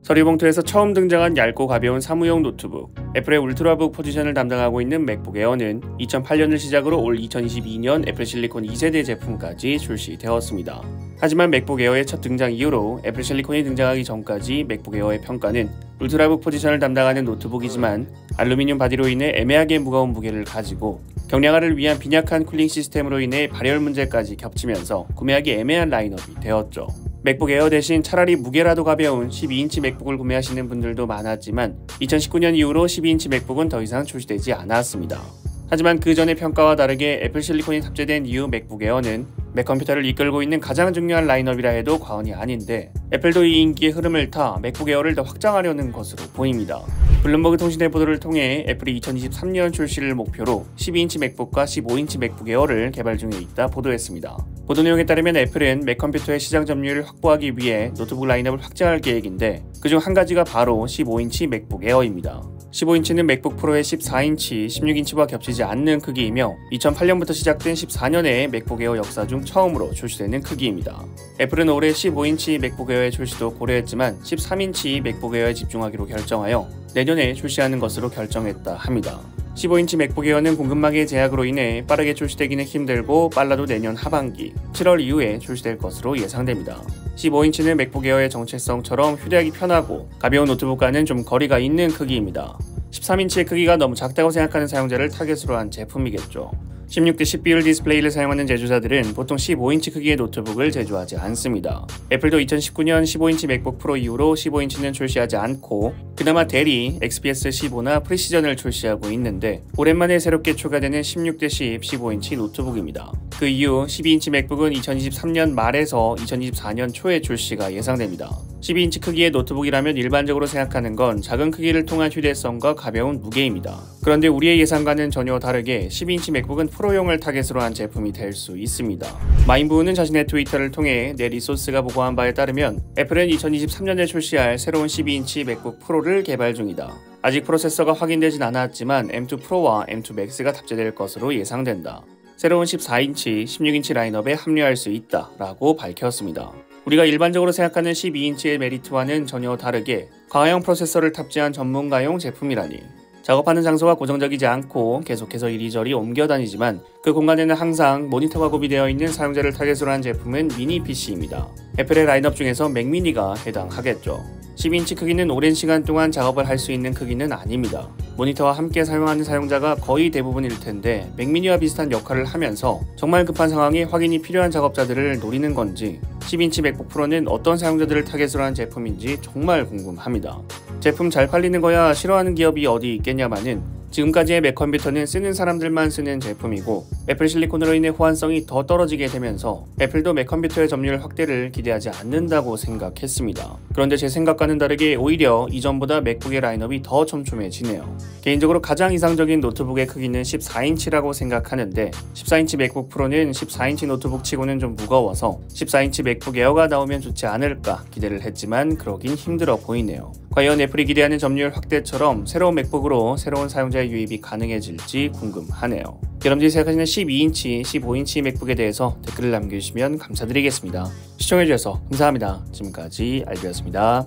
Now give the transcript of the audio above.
서리봉투에서 처음 등장한 얇고 가벼운 사무용 노트북, 애플의 울트라북 포지션을 담당하고 있는 맥북 에어는 2008년을 시작으로 올 2022년 애플 실리콘 2세대 제품까지 출시되었습니다. 하지만 맥북 에어의 첫 등장 이후로 애플 실리콘이 등장하기 전까지 맥북 에어의 평가는 울트라북 포지션을 담당하는 노트북이지만 알루미늄 바디로 인해 애매하게 무거운 무게를 가지고 경량화를 위한 빈약한 쿨링 시스템으로 인해 발열 문제까지 겹치면서 구매하기 애매한 라인업이 되었죠. 맥북 에어 대신 차라리 무게라도 가벼운 12인치 맥북을 구매하시는 분들도 많았지만 2019년 이후로 12인치 맥북은 더 이상 출시되지 않았습니다. 하지만 그 전의 평가와 다르게 애플 실리콘이 탑재된 이후 맥북 에어는 맥컴퓨터를 이끌고 있는 가장 중요한 라인업이라 해도 과언이 아닌데 애플도 이 인기의 흐름을 타 맥북 에어를 더 확장하려는 것으로 보입니다. 블룸버그 통신의 보도를 통해 애플이 2023년 출시를 목표로 12인치 맥북과 15인치 맥북 에어를 개발 중에 있다 보도했습니다. 보도 내용에 따르면 애플은 맥컴퓨터의 시장 점유율을 확보하기 위해 노트북 라인업을 확장할 계획인데 그중 한 가지가 바로 15인치 맥북 에어입니다. 15인치는 맥북 프로의 14인치, 16인치와 겹치지 않는 크기이며 2008년부터 시작된 14년의 맥북 에어 역사 중 처음으로 출시되는 크기입니다. 애플은 올해 15인치 맥북 에어의 출시도 고려했지만 13인치 맥북 에어에 집중하기로 결정하여 내년에 출시하는 것으로 결정했다 합니다. 15인치 맥북 에어는 공급망의 제약으로 인해 빠르게 출시되기는 힘들고 빨라도 내년 하반기, 7월 이후에 출시될 것으로 예상됩니다. 15인치는 맥북 에어의 정체성처럼 휴대하기 편하고 가벼운 노트북과는 좀 거리가 있는 크기입니다. 13인치의 크기가 너무 작다고 생각하는 사용자를 타겟으로 한 제품이겠죠. 16:10 비율 디스플레이를 사용하는 제조사들은 보통 15인치 크기의 노트북을 제조하지 않습니다. 애플도 2019년 15인치 맥북 프로 이후로 15인치는 출시하지 않고 그나마 대리 XPS 15나 프리시전을 출시하고 있는데 오랜만에 새롭게 추가되는 16:10 15인치 노트북입니다. 그 이후 12인치 맥북은 2023년 말에서 2024년 초에 출시가 예상됩니다. 12인치 크기의 노트북이라면 일반적으로 생각하는 건 작은 크기를 통한 휴대성과 가벼운 무게입니다. 그런데 우리의 예상과는 전혀 다르게 12인치 맥북은 프로용을 타겟으로 한 제품이 될 수 있습니다. 마인부는 자신의 트위터를 통해 내 리소스가 보고한 바에 따르면 애플은 2023년에 출시할 새로운 12인치 맥북 프로를 개발 중이다. 아직 프로세서가 확인되진 않았지만 M2 프로와 M2 맥스가 탑재될 것으로 예상된다. 새로운 14인치, 16인치 라인업에 합류할 수 있다 라고 밝혔습니다. 우리가 일반적으로 생각하는 12인치의 메리트와는 전혀 다르게 강화형 프로세서를 탑재한 전문가용 제품이라니. 작업하는 장소가 고정적이지 않고 계속해서 이리저리 옮겨 다니지만 그 공간에는 항상 모니터가 구비되어 있는 사용자를 타겟으로 한 제품은 미니 PC입니다. 애플의 라인업 중에서 맥미니가 해당하겠죠. 12인치 크기는 오랜 시간 동안 작업을 할 수 있는 크기는 아닙니다. 모니터와 함께 사용하는 사용자가 거의 대부분일 텐데 맥미니와 비슷한 역할을 하면서 정말 급한 상황에 확인이 필요한 작업자들을 노리는 건지 10인치 맥북 프로는 어떤 사용자들을 타겟으로 한 제품인지 정말 궁금합니다. 제품 잘 팔리는 거야 싫어하는 기업이 어디 있겠냐마는 지금까지의 맥컴퓨터는 쓰는 사람들만 쓰는 제품이고 애플 실리콘으로 인해 호환성이 더 떨어지게 되면서 애플도 맥컴퓨터의 점유율 확대를 기대하지 않는다고 생각했습니다. 그런데 제 생각과는 다르게 오히려 이전보다 맥북의 라인업이 더 촘촘해지네요. 개인적으로 가장 이상적인 노트북의 크기는 14인치라고 생각하는데 14인치 맥북 프로는 14인치 노트북 치고는 좀 무거워서 14인치 맥북 에어가 나오면 좋지 않을까 기대를 했지만 그러긴 힘들어 보이네요. 과연 애플이 기대하는 점유율 확대처럼 새로운 맥북으로 새로운 사용자의 유입이 가능해질지 궁금하네요. 여러분들이 생각하시는 12인치, 15인치 맥북에 대해서 댓글을 남겨주시면 감사드리겠습니다. 시청해주셔서 감사합니다. 지금까지 알비였습니다.